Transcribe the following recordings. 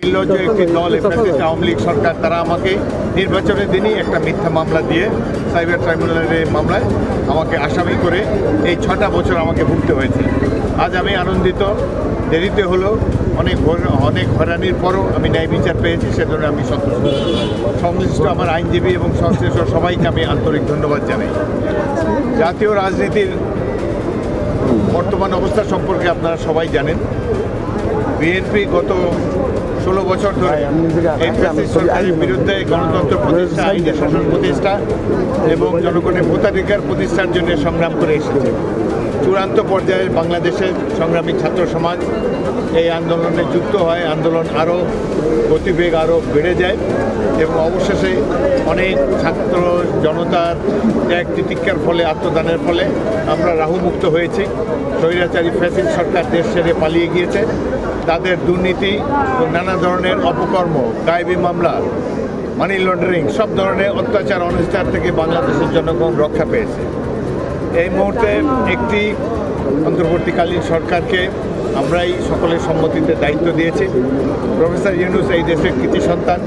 নির্লজ্জ একটি দল ফ্যাসিস্ট আওয়ামী লীগ সরকার তারা আমাকে নির্বাচনের দিনই একটা মিথ্যা মামলা দিয়ে সাইবার ট্রাইব্যুনালের মামলায় আমাকে আসামি করে এই 6টা বছর আমাকে ভুগতে হয়েছে। আজ আমি আনন্দিত, দেরিতে হলো, অনেক হয়রানির পরও আমি ন্যায় বিচার পেয়েছি, সেজন্য আমি সন্তুষ্ট। সংশ্লিষ্ট আমার আইনজীবী এবং সংশ্লিষ্ট সবাইকে আমি আন্তরিক ধন্যবাদ জানাই। জাতীয় রাজনীতির বর্তমান অবস্থা সম্পর্কে আপনারা সবাই জানেন। বিএনপি গত 16 বছর ধরে এই ফ্যাসিস্ট সরকারের বিরুদ্ধে গণতন্ত্র প্রতিষ্ঠা, আইনের শাসন প্রতিষ্ঠা এবং জনগণের ভোটাধিকার প্রতিষ্ঠার জন্য সংগ্রাম করে এসেছে। চূড়ান্ত পর্যায়ে বাংলাদেশের সংগ্রামী ছাত্র সমাজ এই আন্দোলনে যুক্ত হয়। আন্দোলন আরও গতিবেগ আরও বেড়ে যায় এবং অবশেষে অনেক ছাত্র জনতার ত্যাগ তিতিক্ষার ফলে, আত্মদানের ফলে আমরা রাহুমুক্ত হয়েছি। স্বৈরাচারী ফ্যাসিস্ট সরকার দেশ ছেড়ে পালিয়ে গিয়েছে। তাদের দুর্নীতি ও নানা ধরনের অপকর্ম, গায়েবী মামলা, মানি লন্ডারিং, সব ধরনের অত্যাচার অনাচার থেকে বাংলাদেশের জনগণ রক্ষা পেয়েছে। এই মুহূর্তে একটি অন্তর্বর্তীকালীন সরকারকে আমরাই সকলের সম্মতিতে দায়িত্ব দিয়েছি। প্রফেসর ইউনূস এই দেশের কৃতি সন্তান,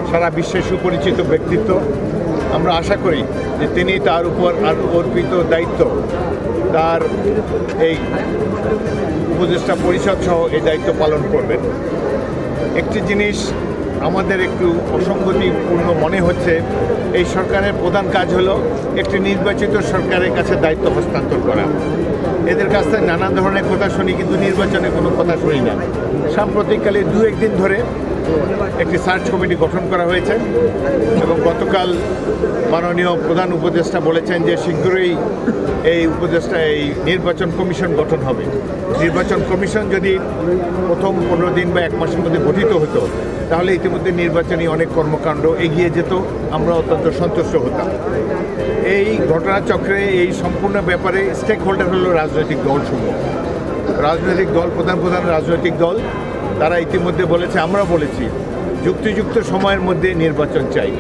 সারা বিশ্বে সুপরিচিত ব্যক্তিত্ব। আমরা আশা করি যে তিনি তার উপর আর অর্পিত দায়িত্ব, তার এই উপদেষ্টা পরিষদ সহ এই দায়িত্ব পালন করবেন। একটি জিনিস আমাদের একটু অসঙ্গতিপূর্ণ মনে হচ্ছে, এই সরকারের প্রধান কাজ হলো একটি নির্বাচিত সরকারের কাছে দায়িত্ব হস্তান্তর করা। এদের কাছ থেকে নানা ধরনের কথা শুনি, কিন্তু নির্বাচনে কোনো কথা শুনি না। সাম্প্রতিককালে 2-1 দিন ধরে একটি সার্চ কমিটি গঠন করা হয়েছে এবং গতকাল মাননীয় প্রধান উপদেষ্টা বলেছেন যে শীঘ্রই এই নির্বাচন কমিশন গঠন হবে। নির্বাচন কমিশন যদি প্রথম 15 দিন বা 1 মাসের মধ্যে গঠিত হতো, তাহলে ইতিমধ্যে নির্বাচনী অনেক কর্মকাণ্ড এগিয়ে যেত, আমরা অত্যন্ত সন্তুষ্ট হতাম। এই ঘটনাচক্রে এই সম্পূর্ণ ব্যাপারে স্টেক হোল্ডার হলো রাজনৈতিক দলসমূহ। রাজনৈতিক দল, প্রধান রাজনৈতিক দল, তারা ইতিমধ্যে বলেছে, আমরা বলেছি যুক্তিযুক্ত সময়ের মধ্যে নির্বাচন চাই।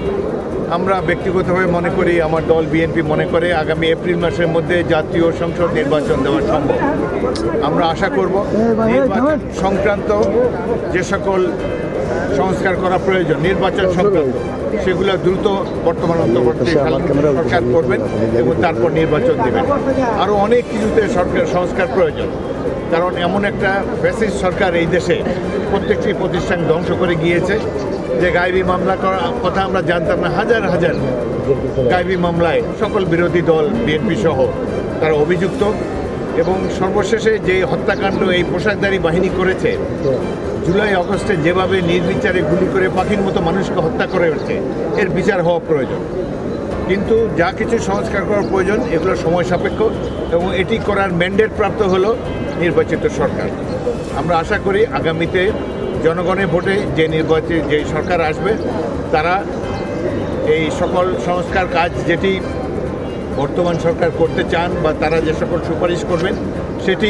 আমরা ব্যক্তিগতভাবে মনে করি, আমার দল বিএনপি মনে করে আগামী এপ্রিল মাসের মধ্যে জাতীয় সংসদ নির্বাচন দেওয়া সম্ভব। আমরা আশা করব নির্বাচন সংক্রান্ত যে সকল সংস্কার করা প্রয়োজন নির্বাচন সংক্রান্ত, সেগুলো দ্রুত বর্তমান অন্তর্বর্তীকালীন সরকার করবেন এবং তারপর নির্বাচন দেবেন। আরও অনেক কিছুতে সংস্কার প্রয়োজন, কারণ এমন একটা ফ্যাসিস্ট সরকার এই দেশে প্রত্যেকটি প্রতিষ্ঠান ধ্বংস করে গিয়েছে যে গায়েবী মামলা করার কথা আমরা জানতাম না। হাজার হাজার গায়েবী মামলায় সকল বিরোধী দল বিএনপি সহ তারা অভিযুক্ত এবং সর্বশেষে যে হত্যাকাণ্ড এই পোশাকধারী বাহিনী করেছে, জুলাই আগস্টে যেভাবে নির্বিচারে গুলি করে পাখির মতো মানুষকে হত্যা করে উঠছে, এর বিচার হওয়া প্রয়োজন। কিন্তু যা কিছু সংস্কার করার প্রয়োজন এগুলো সময় সাপেক্ষ এবং এটি করার ম্যান্ডেট প্রাপ্ত হলো নির্বাচিত সরকার। আমরা আশা করি আগামীতে জনগণের ভোটে যে সরকার আসবে, তারা এই সকল সংস্কার কাজ যেটি বর্তমান সরকার করতে চান বা তারা যে সকল সুপারিশ করবেন, সেটি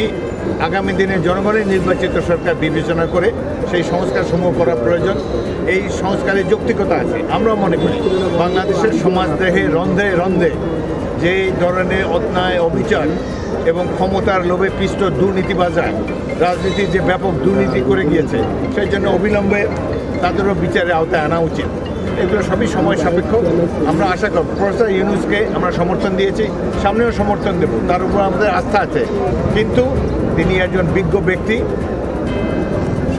আগামী দিনে জনগণের নির্বাচিত সরকার বিবেচনা করে সেই সংস্কার সমূহ করা প্রয়োজন। এই সংস্কারের যৌক্তিকতা আছে। আমরা মনে করি বাংলাদেশের সমাজ দেহে রন্ধে রন্ধে যে ধরনের অন্যায়, অবিচার এবং ক্ষমতার লোভে পিষ্ট দুর্নীতিবাজরা রাজনীতির যে ব্যাপক দুর্নীতি করে গিয়েছে, সেই জন্য অবিলম্বে তাদেরও বিচারের আওতায় আনা উচিত। এগুলো সবই সময় সাপেক্ষ। আমরা আশা করব প্রফেসর ইউনূসকে আমরা সমর্থন দিয়েছি, সামনেও সমর্থন দেব, তার উপর আমাদের আস্থা আছে। কিন্তু তিনি একজন বিজ্ঞ ব্যক্তি,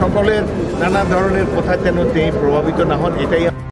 সকলের নানা ধরনের কথা যেন তিনি প্রভাবিত না হন, এটাই